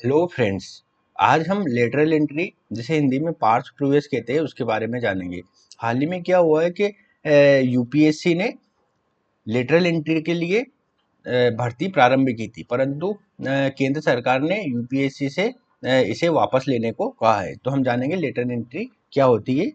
Hello friends. आज हम lateral entry, जिसे हिंदी में पार्ट्स प्रीवियस कहते हैं, उसके बारे में जानेंगे। हाल ही में क्या हुआ है कि यूपीएससी ने लेटरल एंट्री के लिए भर्ती प्रारंभ की थी, परंतु केंद्र सरकार ने यूपीएससी से इसे वापस लेने को कहा है। तो हम जानेंगे लेटरल एंट्री क्या होती है।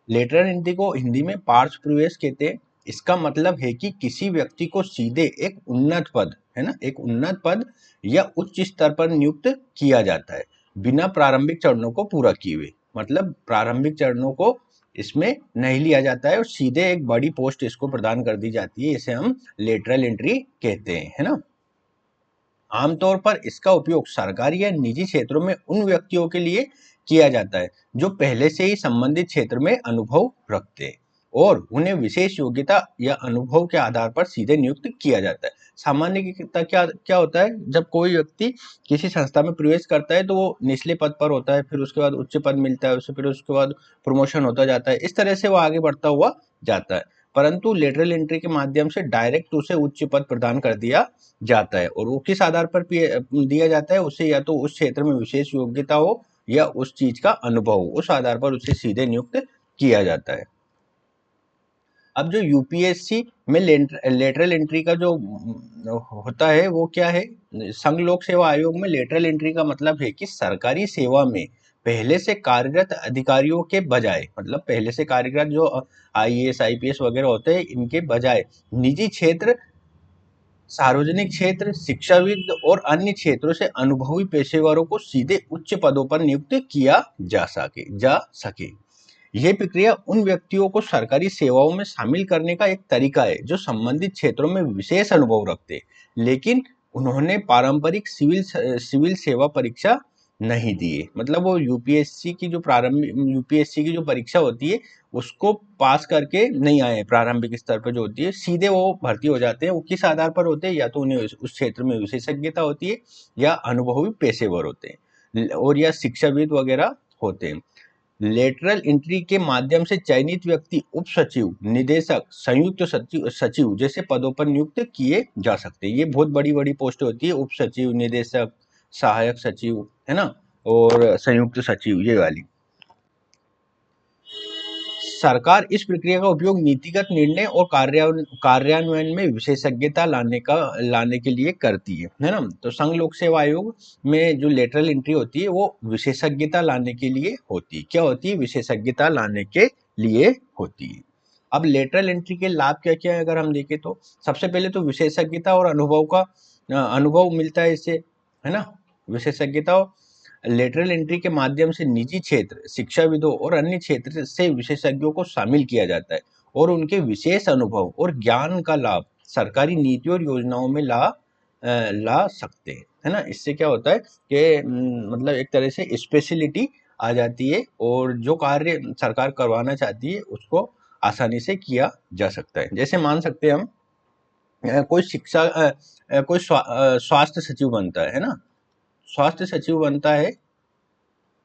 लेटरल एंट्री को हिंदी में पार्ट्स प्रीवियस कहते हैं। इसका मतलब है कि किसी व्यक्ति को सीधे एक उन्नत पद, है ना, एक उन्नत पद या उच्च स्तर पर नियुक्त किया जाता है बिना प्रारंभिक चरणों को पूरा किए हुए। मतलब प्रारंभिक चरणों को इसमें नहीं लिया जाता है और सीधे एक बड़ी पोस्ट इसको प्रदान कर दी जाती है। इसे हम लेटरल एंट्री कहते हैं, है ना। आमतौर पर इसका उपयोग सरकारी या निजी क्षेत्रों में उन व्यक्तियों के लिए किया जाता है जो पहले से ही संबंधित क्षेत्र में अनुभव रखते हैं और उन्हें विशेष योग्यता या अनुभव के आधार पर सीधे नियुक्त किया जाता है। सामान्यतः क्या क्या होता है, जब कोई व्यक्ति किसी संस्था में प्रवेश करता है तो वो निचले पद पर होता है, फिर उसके बाद उच्च पद मिलता है उसे, फिर उसके बाद प्रमोशन होता जाता है। इस तरह से वो आगे बढ़ता हुआ जाता है। परंतु लेटरल एंट्री के माध्यम से डायरेक्ट उसे उच्च पद प्रदान कर दिया जाता है और वो किस आधार पर दिया जाता है, उसे या तो उस क्षेत्र में विशेष योग्यता हो या उस चीज का अनुभव हो, उस आधार पर उसे सीधे नियुक्त किया जाता है। अब जो यूपीएससी में लेटरल एंट्री का जो होता है वो क्या है। संघ लोक सेवा आयोग में लेटरल एंट्री का मतलब है कि सरकारी सेवा में पहले से कार्यरत अधिकारियों के बजाय, मतलब पहले से कार्यरत जो आईएएस आईपीएस वगैरह होते हैं, इनके बजाय निजी क्षेत्र, सार्वजनिक क्षेत्र, शिक्षाविद और अन्य क्षेत्रों से अनुभवी पेशेवरों को सीधे उच्च पदों पर नियुक्त किया जा सके। यह प्रक्रिया उन व्यक्तियों को सरकारी सेवाओं में शामिल करने का एक तरीका है जो संबंधित क्षेत्रों में विशेष अनुभव रखते हैं, लेकिन उन्होंने पारंपरिक सिविल सेवा परीक्षा नहीं दी है। मतलब वो यूपीएससी की जो परीक्षा होती है उसको पास करके नहीं आए हैं। प्रारंभिक स्तर पर जो होती है सीधे वो भर्ती हो जाते हैं। वो किस आधार पर होते हैं, या तो उन्हें उस क्षेत्र में विशेषज्ञता होती है या अनुभवी पेशेवर होते हैं और या शिक्षाविद वगैरह होते हैं। लेटरल एंट्री के माध्यम से चयनित व्यक्ति उप सचिव, निदेशक, संयुक्त सचिव जैसे पदों पर नियुक्त किए जा सकते हैं। ये बहुत बड़ी बड़ी पोस्ट होती है, उप सचिव, निदेशक, सहायक सचिव, है ना, और संयुक्त सचिव, ये वाली। सरकार इस प्रक्रिया का उपयोग नीतिगत निर्णय और कार्यान्वयन में विशेषज्ञता लाने के लिए करती है ना। तो संघ लोक सेवा आयोग में जो लेटरल एंट्री होती है वो विशेषज्ञता लाने के लिए होती है। क्या होती है? विशेषज्ञता लाने के लिए होती है। अब लेटरल एंट्री के लाभ क्या क्या है अगर हम देखें तो सबसे पहले तो विशेषज्ञता और अनुभव मिलता है इससे, है ना। विशेषज्ञता लेटरल एंट्री के माध्यम से निजी क्षेत्र, शिक्षाविदों और अन्य क्षेत्र से विशेषज्ञों को शामिल किया जाता है और उनके विशेष अनुभव और ज्ञान का लाभ सरकारी नीतियों और योजनाओं में ला सकते हैं, है ना। इससे क्या होता है कि मतलब एक तरह से स्पेशलिटी आ जाती है और जो कार्य सरकार करवाना चाहती है उसको आसानी से किया जा सकता है। जैसे मान सकते हैं हम कोई स्वास्थ्य सचिव बनता है ना। स्वास्थ्य सचिव बनता है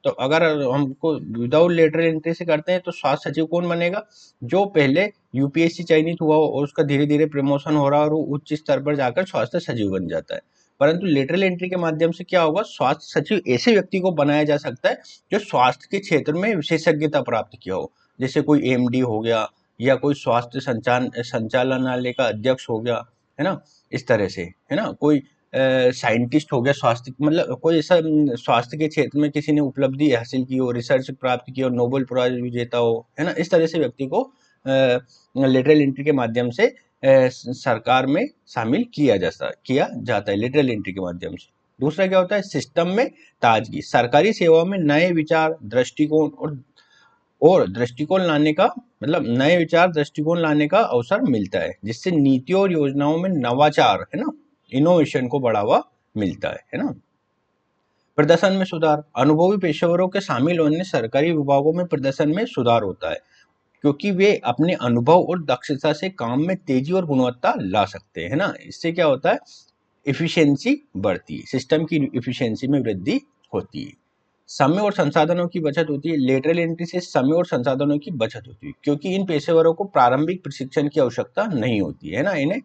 तो अगर हमको विदाउट लेटरल एंट्री से करते हैं तो स्वास्थ्य सचिव कौन बनेगा? जो पहले यूपीएससी चयनित हुआ हो और उसका धीरे धीरे प्रमोशन हो रहा है और वो उच्च स्तर पर जाकर स्वास्थ्य सचिव बन जाता है। परंतु लेटरल एंट्री के माध्यम से क्या होगा, स्वास्थ्य सचिव ऐसे व्यक्ति को बनाया जा सकता है जो स्वास्थ्य के क्षेत्र में विशेषज्ञता प्राप्त किया हो। जैसे कोई एमडी हो गया या कोई स्वास्थ्य संचालनालय का अध्यक्ष हो गया, है ना। इस तरह से, है ना, कोई साइंटिस्ट हो गया, स्वास्थ्य मतलब कोई ऐसा स्वास्थ्य के क्षेत्र में किसी ने उपलब्धि हासिल की हो, रिसर्च प्राप्त की हो, नोबेल प्राइज विजेता हो, है ना। इस तरह से व्यक्ति को लेटरल एंट्री के माध्यम से सरकार में शामिल किया जाता है लेटरल एंट्री के माध्यम से। दूसरा क्या होता है, सिस्टम में ताजगी। सरकारी सेवा में नए विचार, दृष्टिकोण और दृष्टिकोण लाने का मतलब नए विचार दृष्टिकोण लाने का अवसर मिलता है, जिससे नीतियों और योजनाओं में नवाचार, है ना, इनोवेशन को बढ़ावा मिलता है ना। प्रदर्शन में सुधार। अनुभवी पेशेवरों के शामिल होने सरकारी विभागों में प्रदर्शन में सुधार होता है क्योंकि वे अपने अनुभव और दक्षता से काम में तेजी और गुणवत्ता ला सकते हैं ना। इससे क्या होता है, इफिशियंसी बढ़ती है, सिस्टम की इफिशियंसी में वृद्धि होती है। समय और संसाधनों की बचत होती है। लेटरल एंट्री से समय और संसाधनों की बचत होती है क्योंकि इन पेशेवरों को प्रारंभिक प्रशिक्षण की आवश्यकता नहीं होती है ना। इन्हें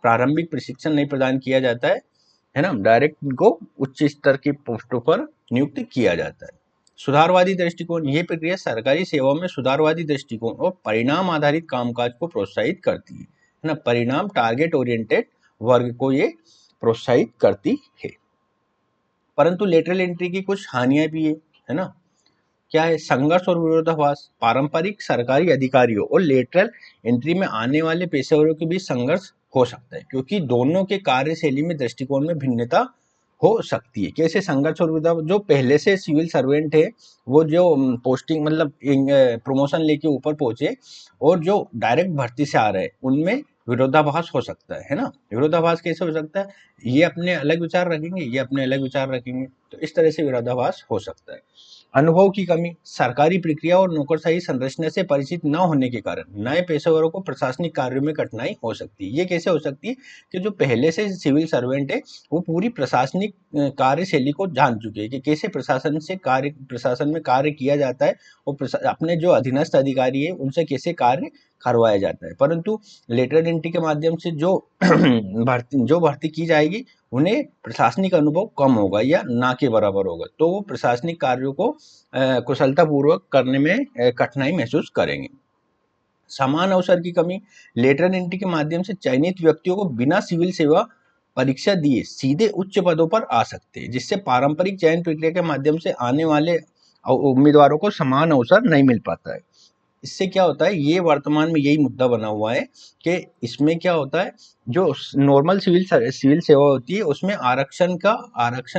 प्रारंभिक प्रशिक्षण नहीं प्रदान किया जाता है है ना, डायरेक्ट इनको उच्च स्तर की पोस्टों पर नियुक्त किया जाता है। सुधारवादी दृष्टिकोण, यह प्रक्रिया सरकारी सेवाओं में सुधारवादी दृष्टिकोण और परिणाम आधारित कामकाज को प्रोत्साहित करती है ना, परिणाम टारगेट ओरिएंटेड वर्ग को ये प्रोत्साहित करती है। परंतु लेटरल एंट्री की कुछ हानियां भी है ना। क्या है? संघर्ष और विरोधाभास, पारंपरिक सरकारी अधिकारियों और लेटरल एंट्री में आने वाले पेशेवरों के बीच संघर्ष हो सकता है, क्योंकि दोनों के कार्यशैली में दृष्टिकोण में भिन्नता हो सकती है। कैसे संघर्ष और विरोधाभास? जो पहले से सिविल सर्वेंट है, वो जो पोस्टिंग मतलब प्रमोशन लेके ऊपर पहुंचे, और जो डायरेक्ट भर्ती से आ रहे हैं, उनमें विरोधाभास हो सकता है ना। विरोधाभास कैसे हो सकता है? ये अपने अलग विचार रखेंगे, ये अपने अलग विचार रखेंगे, तो इस तरह से विरोधाभास हो सकता है। अनुभव की कमी, सरकारी प्रक्रिया और नौकरशाही संरचना से परिचित न होने के कारण नए पेशेवरों को प्रशासनिक कार्यों में कठिनाई हो सकती है। ये कैसे हो सकती है? कि जो पहले से सिविल सर्वेंट है, वो पूरी प्रशासनिक कार्यशैली को जान चुके हैं कि कैसे प्रशासन में कार्य किया जाता है, और अपने जो अधीनस्थ अधिकारी है उनसे कैसे कार्य करवाया जाता है। परंतु लेटरल एंट्री के माध्यम से जो भर्ती की जाएगी, उन्हें प्रशासनिक अनुभव कम होगा या ना के बराबर होगा, तो वो प्रशासनिक कार्यों को कुशलतापूर्वक करने में कठिनाई महसूस करेंगे। समान अवसर की कमी, लेटरल एंट्री के माध्यम से चयनित व्यक्तियों को बिना सिविल सेवा परीक्षा दिए सीधे उच्च पदों पर आ सकते हैं, जिससे पारंपरिक चयन प्रक्रिया के माध्यम से आने वाले उम्मीदवारों को समान अवसर नहीं मिल पाता है। इससे क्या होता है, ये वर्तमान में यही मुद्दा बना हुआ है कि इसमें क्या होता है, जो नॉर्मल सिविल सेवा होती है उसमें आरक्षण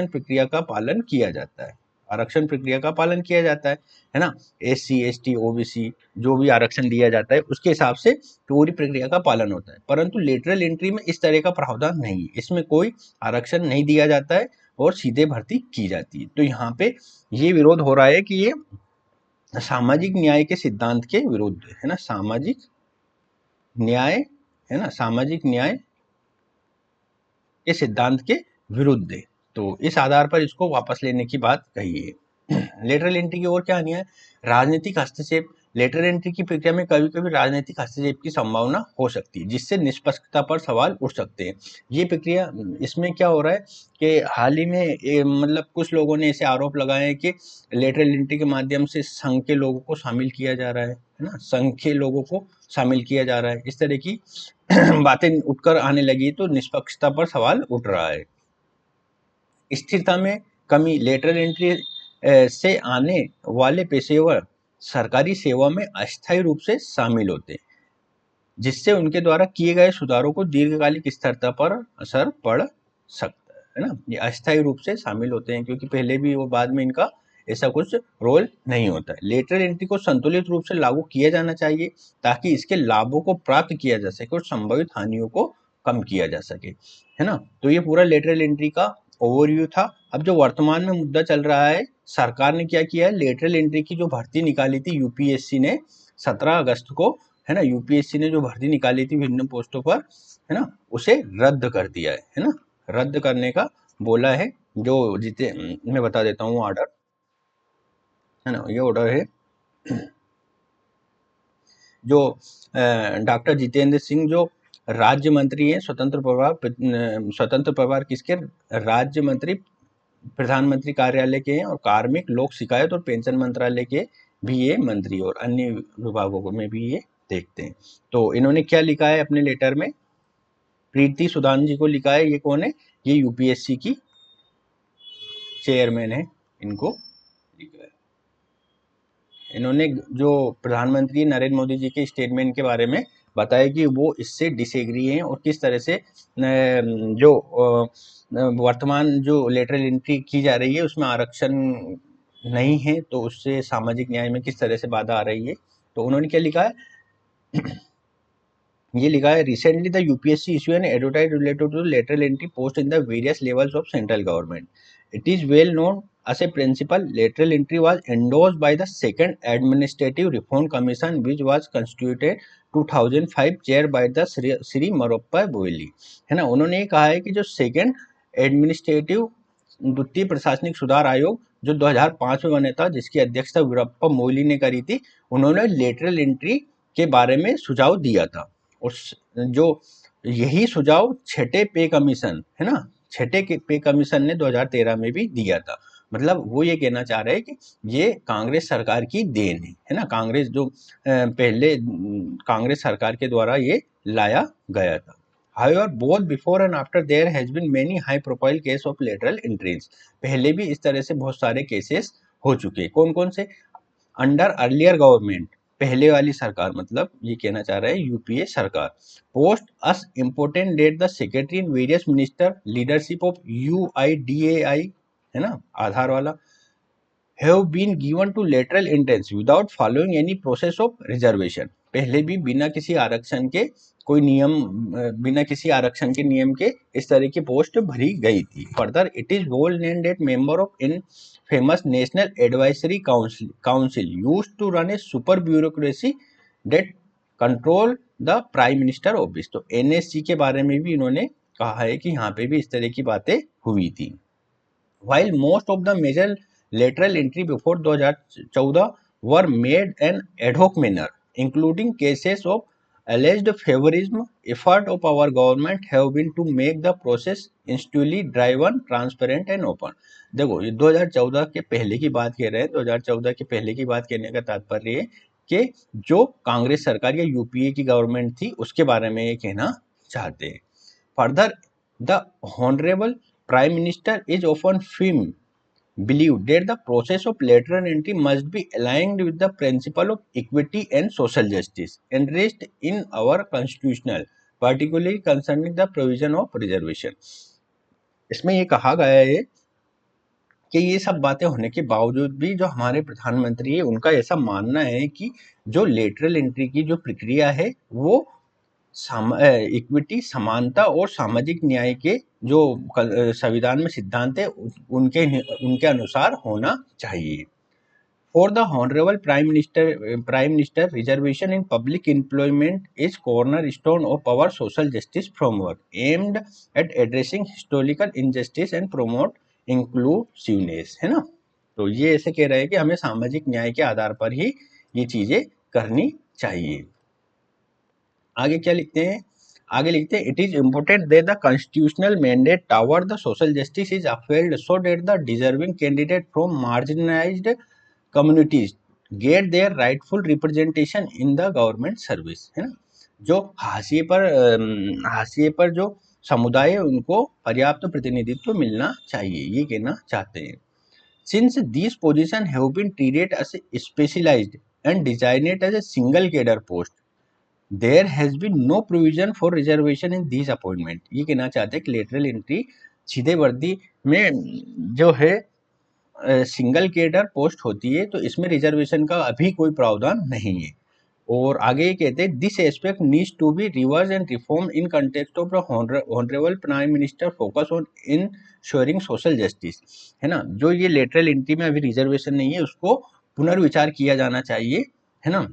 प्रक्रिया का पालन किया जाता है। आरक्षण प्रक्रिया का पालन किया जाता है ना। SC ST OBC जो भी आरक्षण दिया जाता है उसके हिसाब से पूरी प्रक्रिया का पालन होता है। परंतु लेटरल एंट्री में इस तरह का प्रावधान नहीं है, इसमें कोई आरक्षण नहीं दिया जाता है और सीधे भर्ती की जाती है। तो यहाँ पे ये विरोध हो रहा है कि ये सामाजिक न्याय के सिद्धांत के विरुद्ध है ना, सामाजिक न्याय है ना, सामाजिक न्याय के सिद्धांत के विरुद्ध है। तो इस आधार पर इसको वापस लेने की बात कही है। लेटरल एंट्री की और क्या हानि है? राजनीतिक हस्तक्षेप, लेटरल एंट्री की प्रक्रिया में कभी कभी राजनीतिक हस्तक्षेप की संभावना हो सकती है, जिससे निष्पक्षता पर सवाल उठ सकते हैं। ये प्रक्रिया, इसमें क्या हो रहा है कि हाल ही में मतलब कुछ लोगों ने ऐसे आरोप लगाए हैं कि लेटरल एंट्री के माध्यम से संघ के लोगों को शामिल किया जा रहा है ना, संघ के लोगों को शामिल किया जा रहा है, इस तरह की बातें उठकर आने लगी, तो निष्पक्षता पर सवाल उठ रहा है। स्थिरता में कमी, लेटरल एंट्री से आने वाले पेशेवर सरकारी सेवा में अस्थायी रूप से शामिल होते हैं, जिससे उनके द्वारा किए गए सुधारों को दीर्घकालिक स्थिरता पर असर पड़ सकता है ना। ये अस्थायी रूप से शामिल होते हैं क्योंकि पहले भी वो बाद में इनका ऐसा कुछ रोल नहीं होता है। लेटरल एंट्री को संतुलित रूप से लागू किया जाना चाहिए ताकि इसके लाभों को प्राप्त किया जा सके और संभावित हानियों को कम किया जा सके, है ना। तो ये पूरा लेटरल एंट्री का ओवरव्यू था। अब जो वर्तमान में मुद्दा चल रहा है, सरकार ने क्या किया है, लेटरल एंट्री की जो भर्ती निकाली थी यूपीएससी ने 17 अगस्त को, है ना, यूपीएससी ने जो भर्ती निकाली थी विभिन्न पोस्टों पर, है ना, उसे रद्द कर दिया है ना, रद्द करने का बोला है। जो जीते, मैं बता देता हूँ ऑर्डर, है ना, ये ऑर्डर है जो डॉक्टर जितेंद्र सिंह जो राज्य मंत्री हैं, स्वतंत्र प्रभार किसके, राज्य मंत्री प्रधानमंत्री कार्यालय के हैं, और कार्मिक लोक शिकायत और पेंशन मंत्रालय के भी ये मंत्री, और अन्य विभागों में भी ये देखते हैं। तो इन्होंने क्या लिखा है अपने लेटर में, प्रीति सुदान जी को लिखा है। ये कौन है? ये यूपीएससी की चेयरमैन है, इनको लिखा है। इन्होंने जो प्रधानमंत्री नरेंद्र मोदी जी के स्टेटमेंट के बारे में बताया कि वो इससे डिसएग्री हैं, और किस तरह से जो वर्तमान जो लेटरल एंट्री की जा रही है उसमें आरक्षण नहीं है, तो उससे सामाजिक न्याय में किस तरह से बाधा आ रही है। तो उन्होंने क्या लिखा है, ये लिखा है, recently the UPSC issue an advertise related to lateral entry post in the various levels of central government. It is well known as a principle. Lateral entry was endorsed by the Second Administrative Reform Commission, which was constituted 2005, chaired by the Shri मरोप्पा मोइली, है ना। उन्होंने ये कहा है कि जो second administrative द्वितीय प्रशासनिक सुधार आयोग जो 2005 में बना था, जिसकी अध्यक्षता वीरप्पा मोइली ने करी थी, उन्होंने लेटरल एंट्री के बारे में सुझाव दिया था, और जो यही सुझाव छठे पे कमीशन, है ना, छठे पे कमीशन ने 2013 में भी दिया था। मतलब वो ये कहना चाह रहे हैं कि ये कांग्रेस सरकार की देन है ना, कांग्रेस जो पहले कांग्रेस सरकार के द्वारा ये लाया गया था। However, both before and after there has been many high profile case of lateral entries। पहले भी इस तरह से बहुत सारे केसेस हो चुके हैं। कौन कौन से? अंडर अर्लियर गवर्नमेंट, पहले वाली सरकार, मतलब ये कहना चाह रहे हैं यूपीए सरकार। Post as important date the secretary in various minister leadership of UIDAI, है ना, आधार वाला, have been given to lateral entrance without following any process of reservation. पहले भी बिना किसी आरक्षण के कोई नियम, बिना किसी आरक्षण के नियम के इस तरह की पोस्ट भरी गई थी। Further it is well known that member of in famous national advisory council used to run a super bureaucracy that control the prime minister office. तो एनएससी के बारे में भी इन्होंने कहा है कि यहाँ पे भी इस तरह की बातें हुई थी। While most of the major lateral entry before 2014 were made in ad hoc manner, including cases of alleged favorism, effort of our government have been to make the process institutionally driven, transparent and open। देखो ये 2014 के पहले की बात कह रहे हैं। 2014 के पहले की बात कहने का तात्पर्य है कि जो कांग्रेस सरकार या यूपीए की गवर्नमेंट थी उसके बारे में ये कहना चाहते हैं। Further, the Honorable Prime Minister is often believed that the process of lateral entry must be aligned with the principle of equity and social justice enshrined in our constitutional, particularly concerning the provision of reservation। इसमें ये कहा गया है कि ये सब बातें होने के बावजूद भी जो हमारे प्रधानमंत्री है उनका ऐसा मानना है कि जो लेटरल एंट्री की जो प्रक्रिया है वो इक्विटी, समानता और सामाजिक न्याय के जो संविधान में सिद्धांत है उनके अनुसार होना चाहिए। For the honourable prime minister reservation in public employment is cornerstone of our social justice framework aimed at addressing historical injustice and promote inclusiveness, है ना। तो ये ऐसे कह रहे हैं कि हमें सामाजिक न्याय के आधार पर ही ये चीजें करनी चाहिए। आगे क्या लिखते हैं? आगे लिखते हैं it is important that the constitutional mandate toward the social justice is upheld so that the deserving candidate from marginalised communities get their rightful representation in the government service, है ना। जो हाशिए पर जो समुदाय है उनको पर्याप्त प्रतिनिधित्व मिलना चाहिए, ये कहना चाहते हैं। Since these positions have been treated as specialized and designated as a single cadre post, there has been no provision for reservation in these appointment। ये कहना चाहते हैं कि लेटरल एंट्री सीधे वर्दी में जो है सिंगल केडर पोस्ट होती है, तो इसमें रिजर्वेशन का अभी कोई प्रावधान नहीं है। और आगे ये कहते हैं this aspect needs to be reverse and reform in context of the honourable prime minister focus on ensuring social justice, है ना। जो ये लेटरल एंट्री में अभी रिजर्वेशन नहीं है उसको पुनर्विचार किया जाना चाहिए, है ना,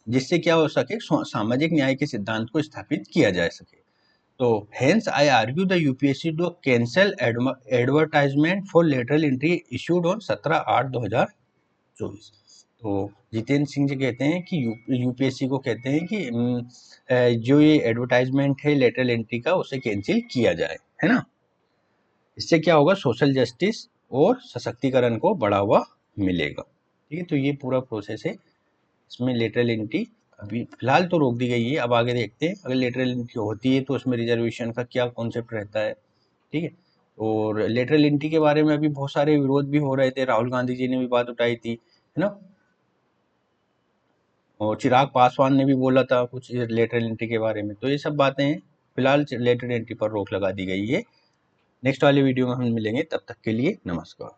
जिससे क्या हो सके, सामाजिक न्याय के सिद्धांत को स्थापित किया जा सके। तो hence I argue the UPSC to cancel advertisement for lateral entry issued on 17/8/2024। तो जितेंद्र सिंह जी कहते हैं कि यूपीएससी को कहते हैं कि जो ये एडवर्टाइजमेंट है लेटरल एंट्री का उसे कैंसिल किया जाए, है ना। इससे क्या होगा, सोशल जस्टिस और सशक्तिकरण को बढ़ावा मिलेगा। ठीक है, तो ये पूरा प्रोसेस है। इसमें लेटरल एंट्री अभी फिलहाल तो रोक दी गई है, अब आगे देखते हैं अगर लेटरल एंट्री होती है तो उसमें रिजर्वेशन का क्या कॉन्सेप्ट रहता है। ठीक है, और लेटरल एंट्री के बारे में अभी बहुत सारे विरोध भी हो रहे थे, राहुल गांधी जी ने भी बात उठाई थी, है ना, और चिराग पासवान ने भी बोला था कुछ लेटरल एंट्री के बारे में। तो ये सब बातें हैं, फिलहाल लेटरल एंट्री पर रोक लगा दी गई है। नेक्स्ट वाली वीडियो में हम मिलेंगे, तब तक के लिए नमस्कार।